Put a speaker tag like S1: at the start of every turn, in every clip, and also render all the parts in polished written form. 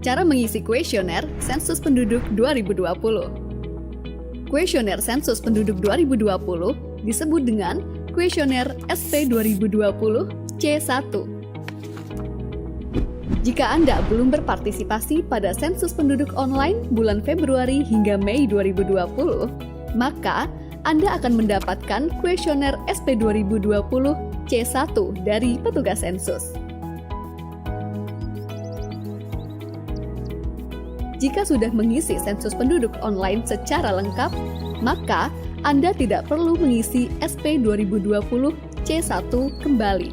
S1: Cara mengisi kuesioner Sensus Penduduk 2020. Kuesioner Sensus Penduduk 2020 disebut dengan kuesioner SP 2020 C1. Jika Anda belum berpartisipasi pada sensus penduduk online bulan Februari hingga Mei 2020, maka Anda akan mendapatkan kuesioner SP 2020 C1 dari petugas sensus. Jika sudah mengisi sensus penduduk online secara lengkap, maka Anda tidak perlu mengisi SP 2020 C1 kembali.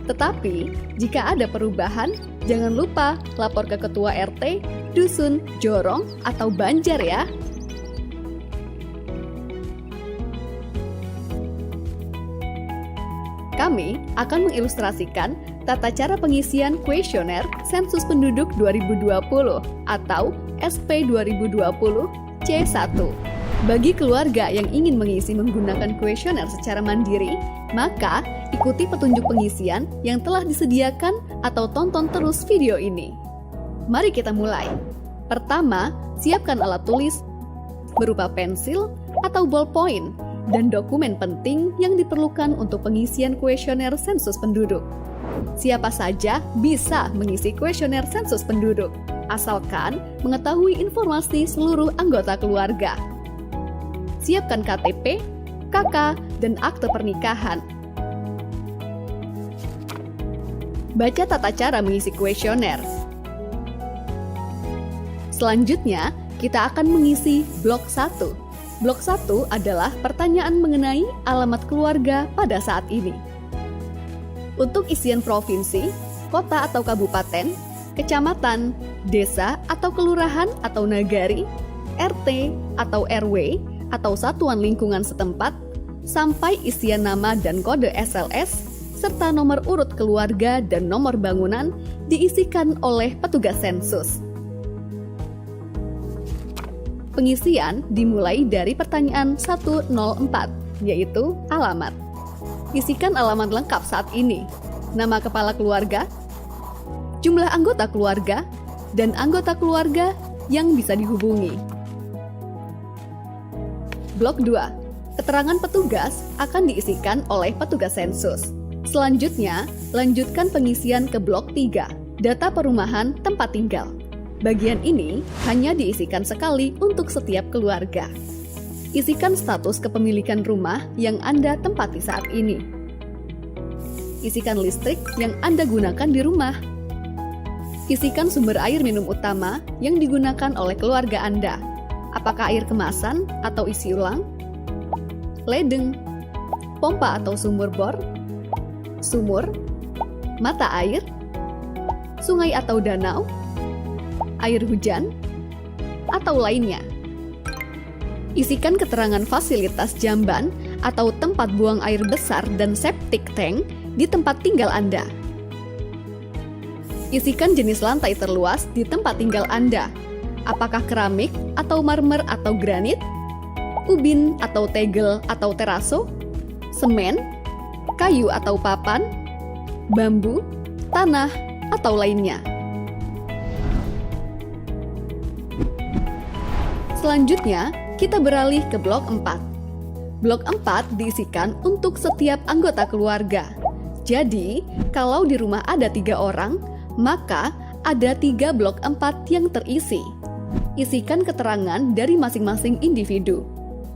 S1: Tetapi, jika ada perubahan, jangan lupa lapor ke Ketua RT, Dusun, Jorong, atau Banjar ya. Kami akan mengilustrasikan tata cara pengisian kuesioner Sensus Penduduk 2020 atau SP 2020 C1. Bagi keluarga yang ingin mengisi menggunakan kuesioner secara mandiri, maka ikuti petunjuk pengisian yang telah disediakan atau tonton terus video ini. Mari kita mulai. Pertama, siapkan alat tulis berupa pensil atau ballpoint dan dokumen penting yang diperlukan untuk pengisian kuesioner sensus penduduk. Siapa saja bisa mengisi kuesioner sensus penduduk, asalkan mengetahui informasi seluruh anggota keluarga. Siapkan KTP, KK, dan akte pernikahan. Baca tata cara mengisi kuesioner. Selanjutnya, kita akan mengisi blok 1. Blok 1 adalah pertanyaan mengenai alamat keluarga pada saat ini. Untuk isian provinsi, kota atau kabupaten, kecamatan, desa atau kelurahan atau nagari, RT atau RW, atau satuan lingkungan setempat, sampai isian nama dan kode SLS, serta nomor urut keluarga dan nomor bangunan diisikan oleh petugas sensus. Pengisian dimulai dari pertanyaan 104, yaitu alamat. Isikan alamat lengkap saat ini, nama kepala keluarga, jumlah anggota keluarga, dan anggota keluarga yang bisa dihubungi. Blok 2. Keterangan petugas akan diisikan oleh petugas sensus. Selanjutnya, lanjutkan pengisian ke blok 3, data perumahan tempat tinggal. Bagian ini hanya diisikan sekali untuk setiap keluarga. Isikan status kepemilikan rumah yang Anda tempati saat ini. Isikan listrik yang Anda gunakan di rumah. Isikan sumber air minum utama yang digunakan oleh keluarga Anda. Apakah air kemasan atau isi ulang? Ledeng, pompa atau sumur bor, sumur, mata air, sungai atau danau, air hujan, atau lainnya. Isikan keterangan fasilitas jamban atau tempat buang air besar dan septic tank di tempat tinggal Anda. Isikan jenis lantai terluas di tempat tinggal Anda. Apakah keramik atau marmer atau granit, ubin atau tegel atau teraso, semen, kayu atau papan, bambu, tanah, atau lainnya. Selanjutnya, kita beralih ke blok 4. Blok 4 diisikan untuk setiap anggota keluarga. Jadi, kalau di rumah ada 3 orang, maka ada 3 blok 4 yang terisi. Isikan keterangan dari masing-masing individu.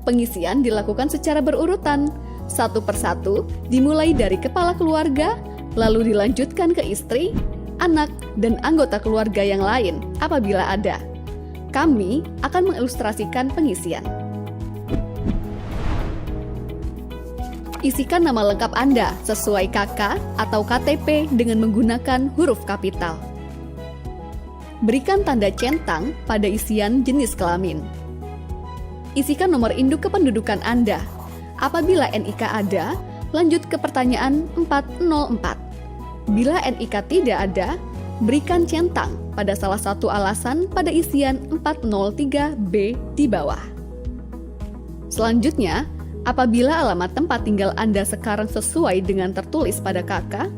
S1: Pengisian dilakukan secara berurutan, satu persatu, dimulai dari kepala keluarga, lalu dilanjutkan ke istri, anak, dan anggota keluarga yang lain apabila ada. Kami akan mengilustrasikan pengisian. Isikan nama lengkap Anda sesuai KK atau KTP dengan menggunakan huruf kapital. Berikan tanda centang pada isian jenis kelamin. Isikan nomor induk kependudukan Anda. Apabila NIK ada, lanjut ke pertanyaan 404. Bila NIK tidak ada, berikan centang pada salah satu alasan pada isian 403B di bawah. Selanjutnya, apabila alamat tempat tinggal Anda sekarang sesuai dengan tertulis pada KK,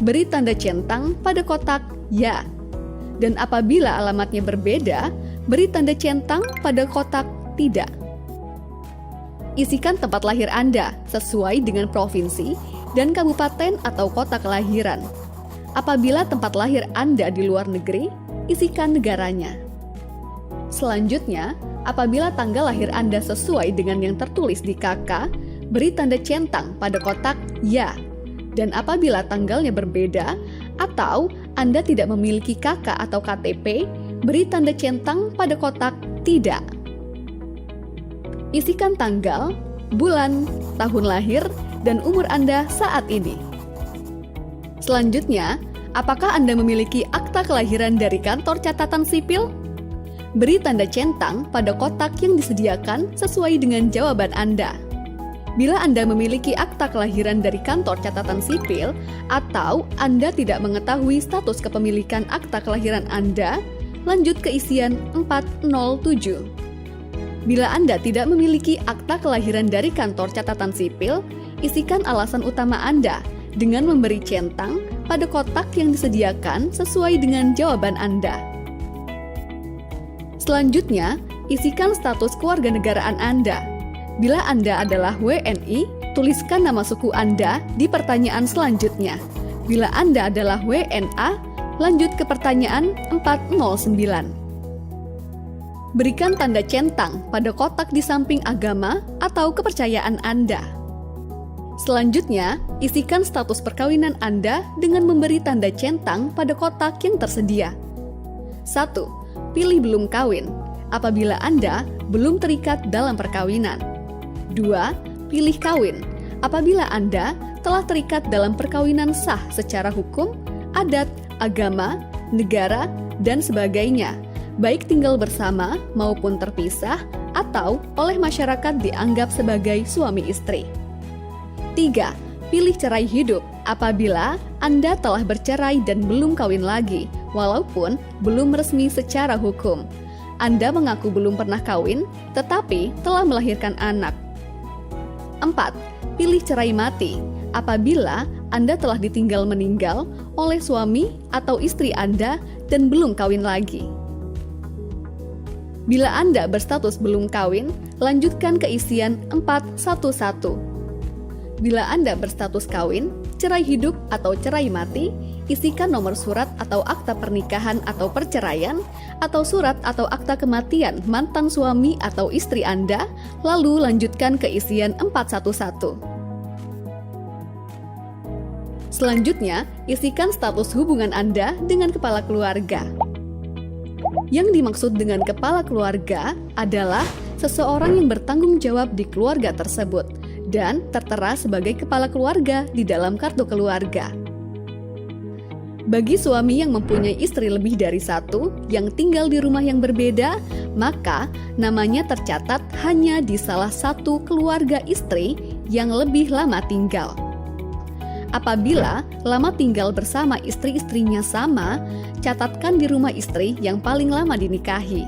S1: beri tanda centang pada kotak Ya. Dan apabila alamatnya berbeda, beri tanda centang pada kotak tidak. Isikan tempat lahir Anda sesuai dengan provinsi dan kabupaten atau kota kelahiran. Apabila tempat lahir Anda di luar negeri, isikan negaranya. Selanjutnya, apabila tanggal lahir Anda sesuai dengan yang tertulis di KK, beri tanda centang pada kotak ya. Dan apabila tanggalnya berbeda atau Anda tidak memiliki KK atau KTP, beri tanda centang pada kotak tidak. Isikan tanggal, bulan, tahun lahir, dan umur Anda saat ini. Selanjutnya, apakah Anda memiliki akta kelahiran dari kantor catatan sipil? Beri tanda centang pada kotak yang disediakan sesuai dengan jawaban Anda. Bila Anda memiliki akta kelahiran dari kantor catatan sipil atau Anda tidak mengetahui status kepemilikan akta kelahiran Anda, lanjut ke isian 407. Bila Anda tidak memiliki akta kelahiran dari kantor catatan sipil, isikan alasan utama Anda dengan memberi centang pada kotak yang disediakan sesuai dengan jawaban Anda. Selanjutnya, isikan status kewarganegaraan Anda. Bila Anda adalah WNI, tuliskan nama suku Anda di pertanyaan selanjutnya. Bila Anda adalah WNA, lanjut ke pertanyaan 409. Berikan tanda centang pada kotak di samping agama atau kepercayaan Anda. Selanjutnya, isikan status perkawinan Anda dengan memberi tanda centang pada kotak yang tersedia. 1. Pilih belum kawin, apabila Anda belum terikat dalam perkawinan. 2. Pilih kawin, apabila Anda telah terikat dalam perkawinan sah secara hukum, adat, agama, negara, dan sebagainya, baik tinggal bersama maupun terpisah atau oleh masyarakat dianggap sebagai suami istri. 3. Pilih cerai hidup apabila Anda telah bercerai dan belum kawin lagi, walaupun belum resmi secara hukum. Anda mengaku belum pernah kawin, tetapi telah melahirkan anak. 4. Pilih cerai mati apabila Anda telah ditinggal meninggal oleh suami atau istri Anda dan belum kawin lagi. Bila Anda berstatus belum kawin, lanjutkan ke isian 411. Bila Anda berstatus kawin, cerai hidup atau cerai mati, isikan nomor surat atau akta pernikahan atau perceraian, atau surat atau akta kematian mantan suami atau istri Anda, lalu lanjutkan ke isian 411. Selanjutnya, isikan status hubungan Anda dengan kepala keluarga. Yang dimaksud dengan kepala keluarga adalah seseorang yang bertanggung jawab di keluarga tersebut dan tertera sebagai kepala keluarga di dalam kartu keluarga. Bagi suami yang mempunyai istri lebih dari satu yang tinggal di rumah yang berbeda, maka namanya tercatat hanya di salah satu keluarga istri yang lebih lama tinggal. Apabila lama tinggal bersama istri-istrinya sama, catatkan di rumah istri yang paling lama dinikahi.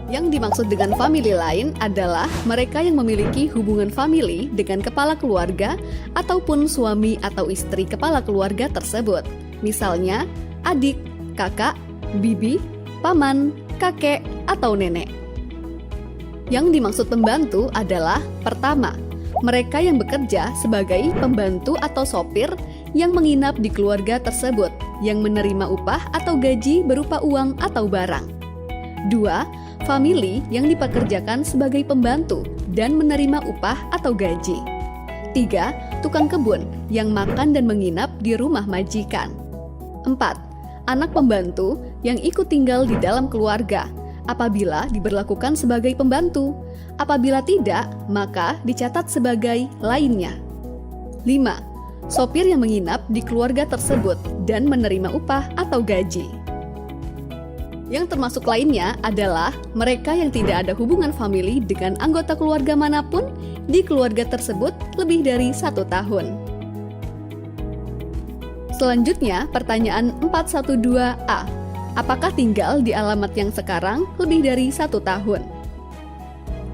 S1: Yang dimaksud dengan famili lain adalah mereka yang memiliki hubungan famili dengan kepala keluarga ataupun suami atau istri kepala keluarga tersebut. Misalnya, adik, kakak, bibi, paman, kakek, atau nenek. Yang dimaksud pembantu adalah pertama, mereka yang bekerja sebagai pembantu atau sopir yang menginap di keluarga tersebut, yang menerima upah atau gaji berupa uang atau barang. 2. Famili yang dipekerjakan sebagai pembantu dan menerima upah atau gaji. 3. Tukang kebun yang makan dan menginap di rumah majikan. 4. Anak pembantu yang ikut tinggal di dalam keluarga apabila diberlakukan sebagai pembantu. Apabila tidak, maka dicatat sebagai lainnya. 5. Sopir yang menginap di keluarga tersebut dan menerima upah atau gaji. Yang termasuk lainnya adalah mereka yang tidak ada hubungan famili dengan anggota keluarga manapun di keluarga tersebut lebih dari 1 tahun. Selanjutnya, pertanyaan 412A. Apakah tinggal di alamat yang sekarang lebih dari 1 tahun?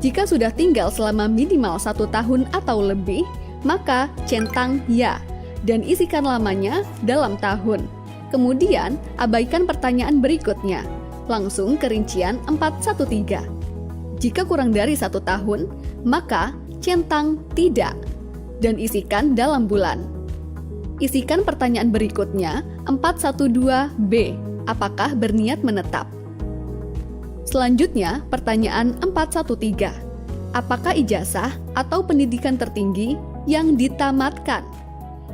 S1: Jika sudah tinggal selama minimal 1 tahun atau lebih, maka centang ya dan isikan lamanya dalam tahun. Kemudian, abaikan pertanyaan berikutnya. Langsung ke rincian 413. Jika kurang dari 1 tahun, maka centang tidak dan isikan dalam bulan. Isikan pertanyaan berikutnya 412B. Apakah berniat menetap? Selanjutnya, pertanyaan 413. Apakah ijazah atau pendidikan tertinggi yang ditamatkan?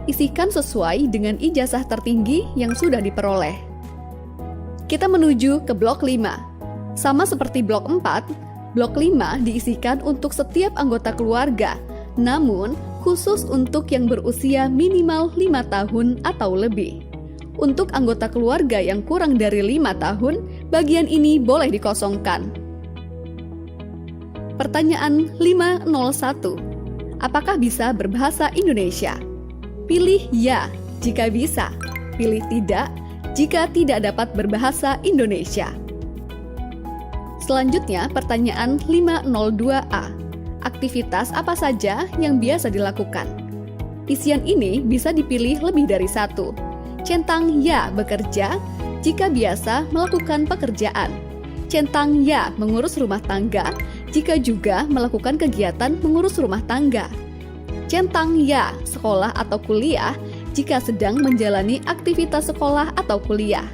S1: Isikan sesuai dengan ijazah tertinggi yang sudah diperoleh. Kita menuju ke blok 5. Sama seperti blok 4, blok 5 diisikan untuk setiap anggota keluarga, namun khusus untuk yang berusia minimal 5 tahun atau lebih. Untuk anggota keluarga yang kurang dari 5 tahun, bagian ini boleh dikosongkan. Pertanyaan 501. Apakah bisa berbahasa Indonesia? Pilih ya jika bisa, pilih tidak jika tidak dapat berbahasa Indonesia. Selanjutnya, pertanyaan 502A. Aktivitas apa saja yang biasa dilakukan? Isian ini bisa dipilih lebih dari satu. Centang ya bekerja jika biasa melakukan pekerjaan. Centang ya mengurus rumah tangga jika juga melakukan kegiatan mengurus rumah tangga. Centang ya sekolah atau kuliah jika sedang menjalani aktivitas sekolah atau kuliah.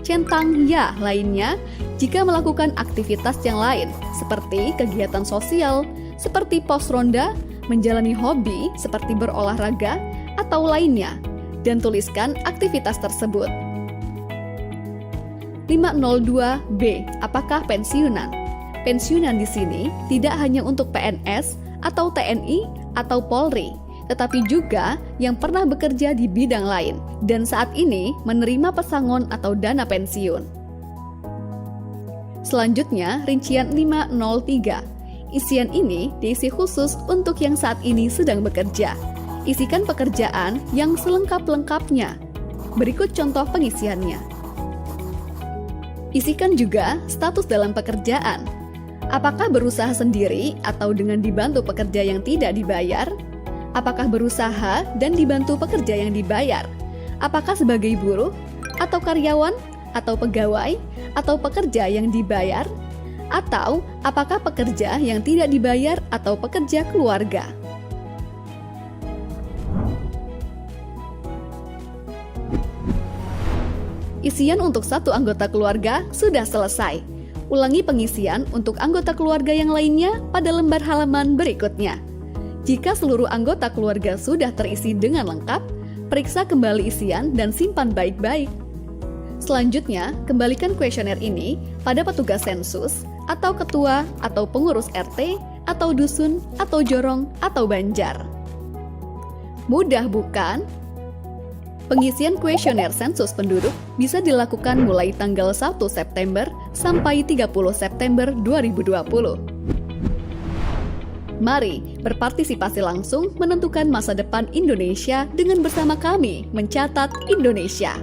S1: Centang ya lainnya jika melakukan aktivitas yang lain seperti kegiatan sosial, seperti pos ronda, menjalani hobi seperti berolahraga, atau lainnya, dan tuliskan aktivitas tersebut. 502B. Apakah pensiunan? Pensiunan di sini tidak hanya untuk PNS atau TNI atau Polri, tetapi juga yang pernah bekerja di bidang lain dan saat ini menerima pesangon atau dana pensiun. Selanjutnya, rincian 503. Isian ini diisi khusus untuk yang saat ini sedang bekerja. Isikan pekerjaan yang selengkap-lengkapnya. Berikut contoh pengisiannya. Isikan juga status dalam pekerjaan. Apakah berusaha sendiri atau dengan dibantu pekerja yang tidak dibayar? Apakah berusaha dan dibantu pekerja yang dibayar? Apakah sebagai buruh, atau karyawan, atau pegawai, atau pekerja yang dibayar? Atau apakah pekerja yang tidak dibayar atau pekerja keluarga? Isian untuk satu anggota keluarga sudah selesai. Ulangi pengisian untuk anggota keluarga yang lainnya pada lembar halaman berikutnya. Jika seluruh anggota keluarga sudah terisi dengan lengkap, periksa kembali isian dan simpan baik-baik. Selanjutnya, kembalikan kuesioner ini pada petugas sensus, atau ketua, atau pengurus RT, atau dusun, atau jorong, atau banjar. Mudah bukan? Pengisian kuesioner sensus penduduk bisa dilakukan mulai tanggal 1 September sampai 30 September 2020. Mari berpartisipasi langsung menentukan masa depan Indonesia dengan bersama kami mencatat Indonesia.